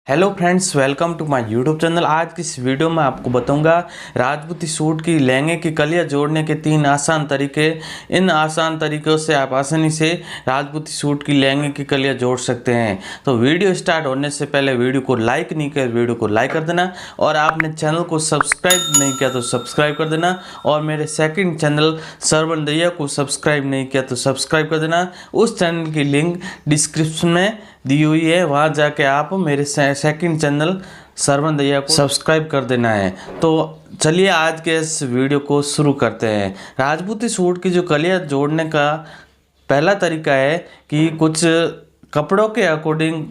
Hello friends, welcome to my YouTube channel. आज की इस वीडियो में आपको बताऊंगा राजपूती सूट की लहंगे की कलियां जोड़ने के 3 आसान तरीके। इन आसान तरीकों से आप आसानी से राजपूती सूट की लहंगे की कलियां जोड़ सकते हैं। तो वीडियो स्टार्ट होने से पहले वीडियो को लाइक नहीं किया, वीडियो को लाइक कर देना, और आपने चैनल को सब्सक्राइब नहीं किया तो सब्सक्राइब कर देना, और मेरे सेकंड चैनल श्रवण दैया को सब्सक्राइब नहीं किया तो सब्सक्राइब कर देना। उस चैनल की लिंक डिस्क्रिप्शन में दी हुई है, वहाँ जाके आप मेरे सेकंड चैनल श्रवण दैया को सब्सक्राइब कर देना है। तो चलिए आज के इस वीडियो को शुरू करते हैं। राजपूती सूट की जो कलियां जोड़ने का पहला तरीका है कि कुछ कपड़ों के अकॉर्डिंग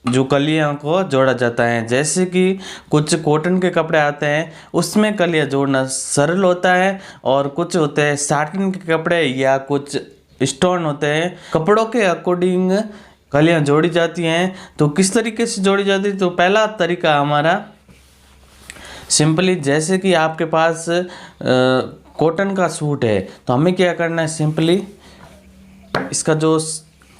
जो कलियों को जोड़ा जाता है। जैसे कि कुछ कॉटन के कपड़े आते हैं, उसमें कलियां जोड़ना सरल होता है, और कुछ होते हैं साटन के कपड़े या कुछ स्टोन होते हैं, कपड़ों के अकॉर्डिंग कलियां जोड़ी जाती हैं। तो किस तरीके से जोड़ी जाती है? तो पहला तरीका हमारा सिंपली, जैसे कि आपके पास कॉटन का सूट है, तो हमें क्या करना है, सिंपली इसका जो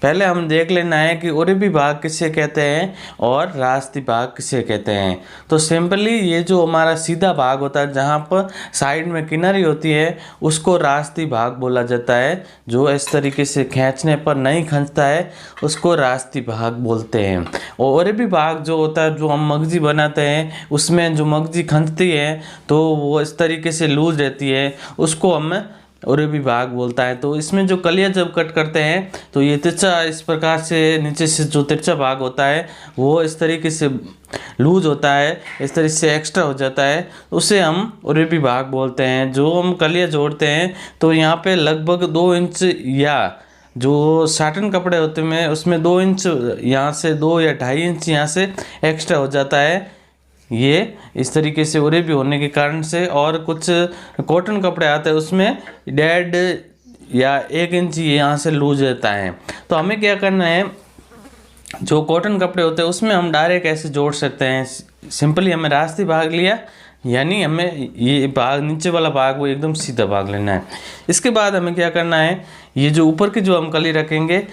पहले हम देख लेना है कि उरबी भाग किसे कहते हैं और रास्ती भाग किसे कहते हैं। तो सिंपली ये जो हमारा सीधा भाग होता है, जहाँ पर साइड में किनारी होती है, उसको रास्ती भाग बोला जाता है। जो इस तरीके से खींचने पर नहीं खींचता है, उसको रास्ती भाग बोलते हैं। और उरबी भाग जो होता है, जो हम मगजी बनाते हैं, उसमें जो मगजी खींचती है तो वो इस तरीके से लूज रहती है, उसको हम उरबी भाग बोलता है। तो इसमें जो कलियां जब कट करते हैं तो ये तिरछा इस प्रकार से नीचे से जो तिरछा भाग होता है वो इस तरीके से लूज होता है, इस तरीके से एक्स्ट्रा हो जाता है, उसे हम उरबी भाग बोलते हैं। जो हम कलियां जोड़ते हैं तो यहाँ पे लगभग 2 इंच, या जो साटन कपड़े होते हैं उसमें 2 इंच यहाँ से, 2 या 2.5 इंच यहाँ से एक्स्ट्रा हो जाता है, ये इस तरीके से उरबी होने के कारण से। और कुछ कॉटन कपड़े आते हैं उसमें 1.5 या 1 इंच यहाँ से लूज रहता है। तो हमें क्या करना है, जो कॉटन कपड़े होते हैं उसमें हम डायरेक्ट ऐसे जोड़ सकते हैं। सिंपली हमें रास्ती भाग लिया, यानी हमें ये भाग, नीचे वाला भाग, वो एकदम सीधा भाग लेना है। इसके बाद हमें क्या करना है, ये जो ऊपर की जो हम कली रखेंगे,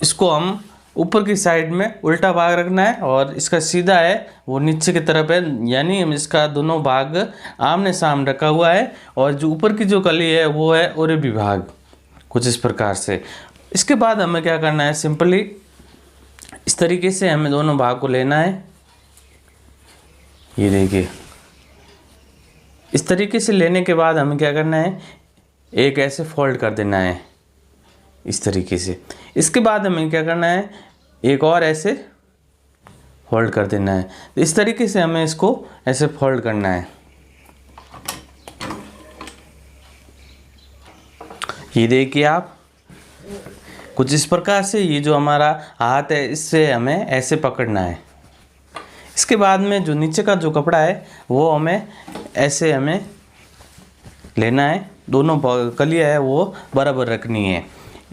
इसको हम ऊपर की साइड में उल्टा भाग रखना है, और इसका सीधा है वो नीचे की तरफ है, यानी हम इसका दोनों भाग आमने सामने रखा हुआ है। और जो ऊपर की जो कली है वो है उरबी भाग, कुछ इस प्रकार से। इसके बाद हमें क्या करना है, सिंपली इस तरीके से हमें दोनों भाग को लेना है। ये देखिए, इस तरीके से लेने के बाद हमें क्या करना है, एक ऐसे फोल्ड कर देना है इस तरीके से। इसके बाद हमें क्या करना है, एक और ऐसे फोल्ड कर देना है। इस तरीके से हमें इसको ऐसे फोल्ड करना है। ये देखिए आप, कुछ इस प्रकार से ये जो हमारा हाथ है, इससे हमें ऐसे पकड़ना है। इसके बाद में जो नीचे का जो कपड़ा है वो हमें ऐसे हमें लेना है, दोनों कलियां है वो बराबर रखनी है।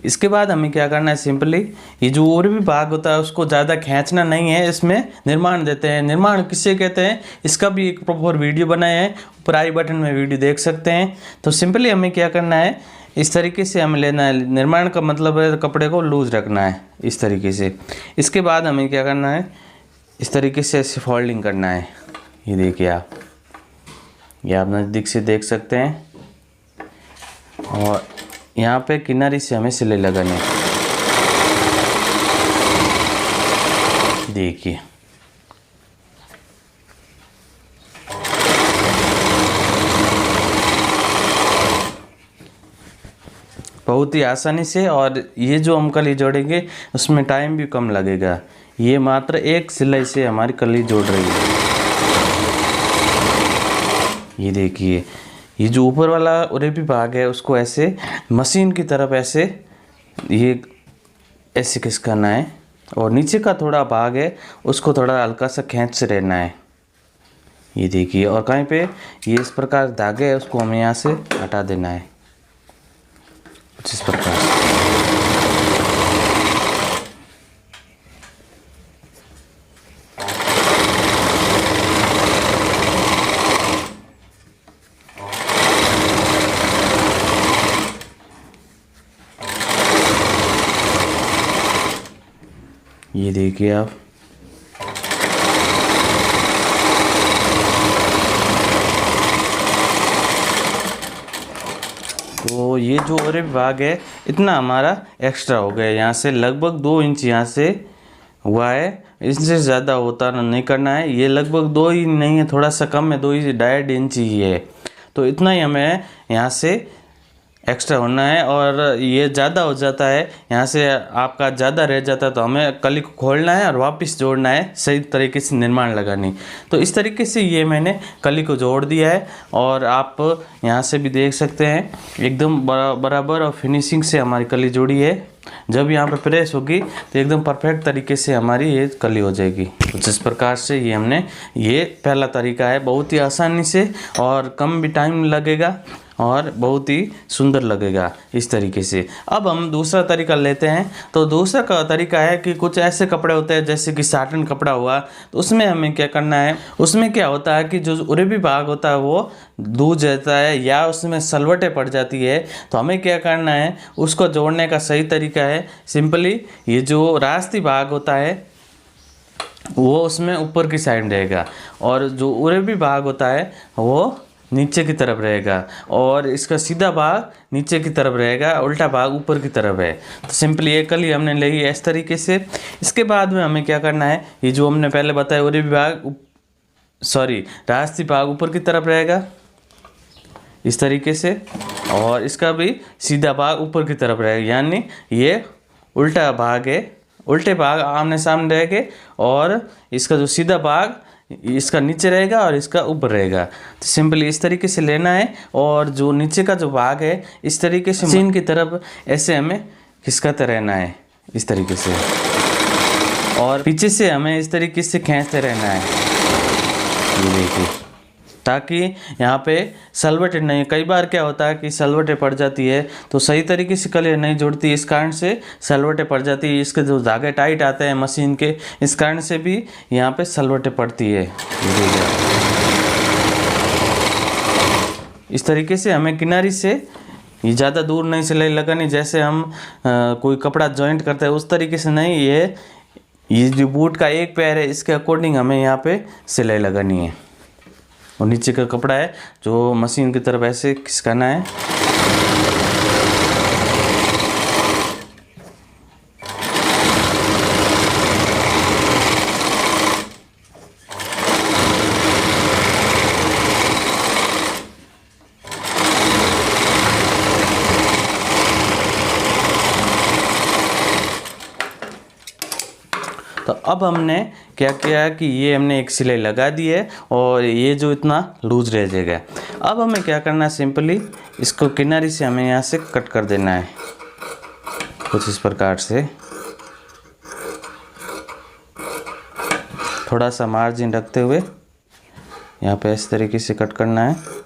इसके बाद हमें क्या करना है, सिंपली ये जो और भी भाग होता है उसको ज़्यादा खींचना नहीं है, इसमें निर्माण देते हैं। निर्माण किससे कहते हैं, इसका भी एक प्रॉपर वीडियो बनाया है, ऊपर आई बटन में वीडियो देख सकते हैं। तो सिंपली हमें क्या करना है, इस तरीके से हमें लेना है। निर्माण का मतलब है कपड़े को लूज रखना है इस तरीके से। इसके बाद हमें क्या करना है, इस तरीके से ऐसे फोल्डिंग करना है। ये देखिए आप, ये आप नज़दीक से देख सकते हैं, और यहाँ पे किनारी से हमें सिलाई लगानी है। देखिए, बहुत ही आसानी से, और ये जो हम कली जोड़ेंगे उसमें टाइम भी कम लगेगा। ये मात्र एक सिलाई से हमारी कली जोड़ रही है। ये देखिए, ये जो ऊपर वाला उरबी भाग है उसको ऐसे मशीन की तरफ ऐसे, ये ऐसे खिसकाना है, और नीचे का थोड़ा भाग है उसको थोड़ा हल्का सा खींच से रहना है। ये देखिए, और कहीं पे ये इस प्रकार धागे है उसको हमें यहाँ से हटा देना है, कुछ इस प्रकार से। ये देखिए आप, ये जो और भाग है इतना हमारा एक्स्ट्रा हो गया, यहाँ से लगभग 2 इंच यहाँ से हुआ है, इससे ज़्यादा होता नहीं करना है। ये लगभग 2 ही नहीं है, थोड़ा सा कम है, 2 ही 2.5 इंच ही है, तो इतना ही हमें यहाँ से एक्स्ट्रा होना है। और ये ज़्यादा हो जाता है, यहाँ से आपका ज़्यादा रह जाता है, तो हमें कली को खोलना है और वापस जोड़ना है, सही तरीके से निर्माण लगानी। तो इस तरीके से ये मैंने कली को जोड़ दिया है, और आप यहाँ से भी देख सकते हैं एकदम बराबर और फिनिशिंग से हमारी कली जुड़ी है। जब यहाँ पे प्रेस होगी तो एकदम परफेक्ट तरीके से हमारी ये कली हो जाएगी। तो जिस प्रकार से ये हमने, ये पहला तरीका है, बहुत ही आसानी से और कम भी टाइम लगेगा और बहुत ही सुंदर लगेगा इस तरीके से। अब हम दूसरा तरीका लेते हैं। तो दूसरा का तरीका है कि कुछ ऐसे कपड़े होते हैं जैसे कि साटन कपड़ा हुआ, तो उसमें हमें क्या करना है, उसमें क्या होता है कि जो उरेबी भाग होता है वो दूज जाता है या उसमें सलवटें पड़ जाती है। तो हमें क्या करना है, उसको जोड़ने का सही तरीका है सिंपली, ये जो रास्ती भाग होता है वो उसमें ऊपर की साइड रहेगा, और जो उरेबी भाग होता है वो नीचे की तरफ रहेगा, और इसका सीधा भाग नीचे की तरफ रहेगा, उल्टा भाग ऊपर की तरफ है। तो सिंपली ये कली हमने ली है इस तरीके से। इसके बाद में हमें क्या करना है, ये जो हमने पहले बताया उरेबी भाग रास्ती भाग ऊपर की तरफ रहेगा इस तरीके से, और इसका भी सीधा भाग ऊपर की तरफ रहेगा, यानी ये उल्टा भाग है, उल्टे भाग आमने सामने रहेंगे, और इसका जो सीधा भाग इसका नीचे रहेगा और इसका ऊपर रहेगा। तो सिंपली इस तरीके से लेना है, और जो नीचे का जो भाग है इस तरीके से मशीन की तरफ ऐसे हमें खिसकाते रहना है इस तरीके से, और पीछे से हमें इस तरीके से खींचते रहना है, ये देखिए, ताकि यहाँ पे सलवटें नहीं, कई बार क्या होता है कि सलवटें पड़ जाती है तो सही तरीके से कली नहीं जुड़ती, इस कारण से सलवटें पड़ जाती है। इसके जो धागे टाइट आते हैं मशीन के, इस कारण से भी यहाँ पे सलवटें पड़ती है। इस तरीके से हमें किनारी से ये ज़्यादा दूर नहीं सिलाई लगानी, जैसे हम कोई कपड़ा जॉइंट करते हैं उस तरीके से नहीं, ये जो बूट का एक पैर है इसके अकॉर्डिंग हमें यहाँ पे सिलाई लगानी है, और नीचे का कपड़ा है जो मशीन की तरफ ऐसे खिसकाना है। तो अब हमने क्या किया कि ये हमने एक सिलाई लगा दी है, और ये जो इतना लूज रह जाएगा। अब हमें क्या करना है, सिंपली इसको किनारी से हमें यहाँ से कट कर देना है कुछ इस प्रकार से, थोड़ा सा मार्जिन रखते हुए यहाँ पे इस तरीके से कट करना है।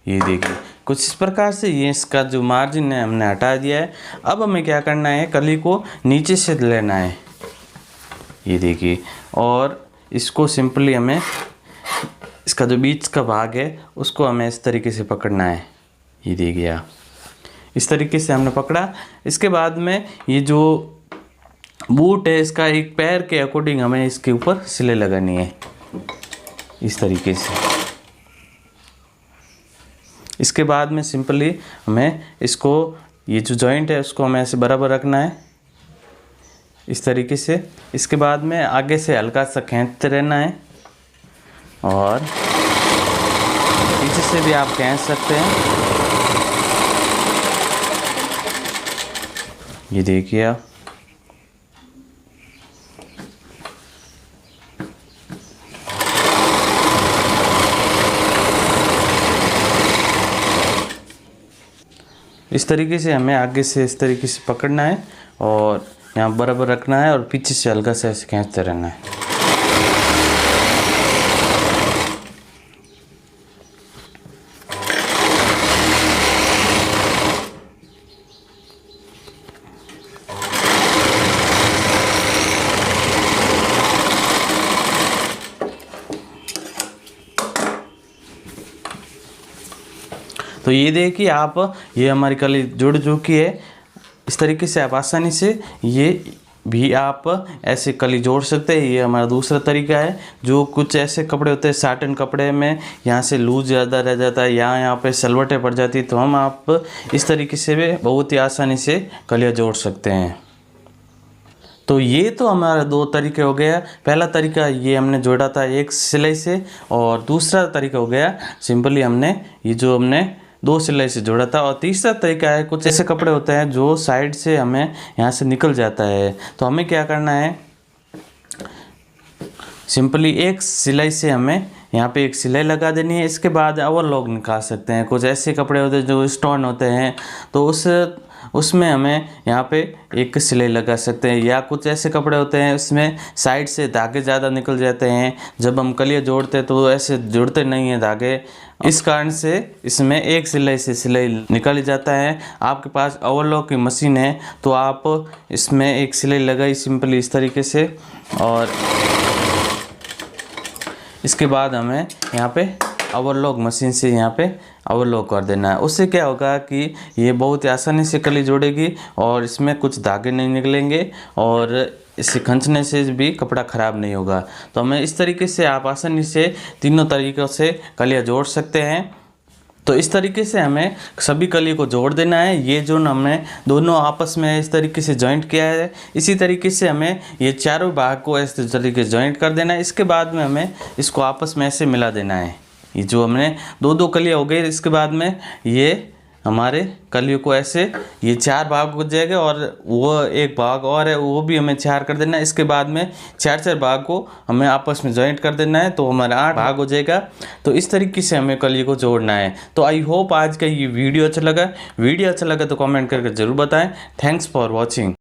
ये देखिए कुछ इस प्रकार से ये इसका जो मार्जिन है हमने हटा दिया है। अब हमें क्या करना है, कली को नीचे से लेना है, ये देखिए, और इसको सिंपली हमें इसका जो बीच का भाग है उसको हमें इस तरीके से पकड़ना है। ये देखिए आप, इस तरीके से हमने पकड़ा। इसके बाद में ये जो बूट है इसका एक पैर के अकॉर्डिंग हमें इसके ऊपर सिलाई लगानी है इस तरीके से। इसके बाद में सिंपली हमें इसको, ये जो जॉइंट है उसको हमें ऐसे बराबर रखना है इस तरीके से। इसके बाद में आगे से हल्का सा खींचते रहना है, और पीछे से भी आप खींच सकते हैं। ये देखिए आप, इस तरीके से हमें आगे से इस तरीके से पकड़ना है, और यहाँ बराबर रखना है, और पीछे से हल्का सा ऐसे खींचते रहना है। तो ये देखिए आप, ये हमारी कली जुड़ चुकी है। इस तरीके से आप आसानी से ये भी आप ऐसे कली जोड़ सकते हैं। ये हमारा दूसरा तरीका है। जो कुछ ऐसे कपड़े होते हैं साटन कपड़े में यहाँ से लूज ज़्यादा रह जाता है, यहाँ पे सलवटें पड़ जाती है, तो हम आप इस तरीके से भी बहुत ही आसानी से कलियाँ जोड़ सकते हैं। तो ये तो हमारा दो तरीके हो गया। पहला तरीका ये हमने जोड़ा था एक सिलाई से, और दूसरा तरीका हो गया सिंपली हमने ये जो हमने दो सिलाई से जोड़ा था। और तीसरा तरीका है कुछ ऐसे कपड़े होते हैं जो साइड से हमें यहाँ से निकल जाता है, तो हमें क्या करना है, सिंपली एक सिलाई से हमें यहाँ पे एक सिलाई लगा देनी है। इसके बाद ओवरलॉक निकाल सकते हैं। कुछ ऐसे कपड़े होते हैं जो स्टोन होते हैं, तो उसमें हमें यहाँ पे एक सिलाई लगा सकते हैं। या कुछ ऐसे कपड़े होते हैं उसमें साइड से धागे ज़्यादा निकल जाते हैं, जब हम कलियाँ जोड़ते हैं तो ऐसे जुड़ते नहीं हैं धागे, इस कारण से इसमें एक सिलाई से सिलाई निकल जाता है। आपके पास ओवरलॉक की मशीन है तो आप इसमें एक सिलाई लगाई सिंपली इस तरीके से, और इसके बाद हमें यहाँ पे ओवरलॉक मशीन से यहाँ पे ओवरलॉक कर देना है। उससे क्या होगा कि ये बहुत ही आसानी से कली जोड़ेगी और इसमें कुछ धागे नहीं निकलेंगे, और इसे खींचने से भी कपड़ा ख़राब नहीं होगा। तो हमें इस तरीके से आप आसानी से तीनों तरीक़ों से कलियाँ जोड़ सकते हैं। तो इस तरीके से हमें सभी कली को जोड़ देना है। ये जो हमने दोनों आपस में इस तरीके से जॉइंट किया है, इसी तरीके से हमें ये चारों भाग को इस तरीके से जॉइंट कर देना है। इसके बाद में हमें इसको आपस में ऐसे मिला देना है। ये जो हमने दो कलियाँ हो गई, इसके बाद में ये हमारे कलियों को ऐसे ये चार भाग हो जाएगा, और वो एक भाग और है वो भी हमें चार कर देना है। इसके बाद में चार भाग को हमें आपस में जॉइंट कर देना है, तो हमारा 8 भाग हो जाएगा। तो इस तरीके से हमें कलियों को जोड़ना है। तो आई होप आज का ये वीडियो अच्छा लगा तो कमेंट करके ज़रूर बताएं। Thanks for watching.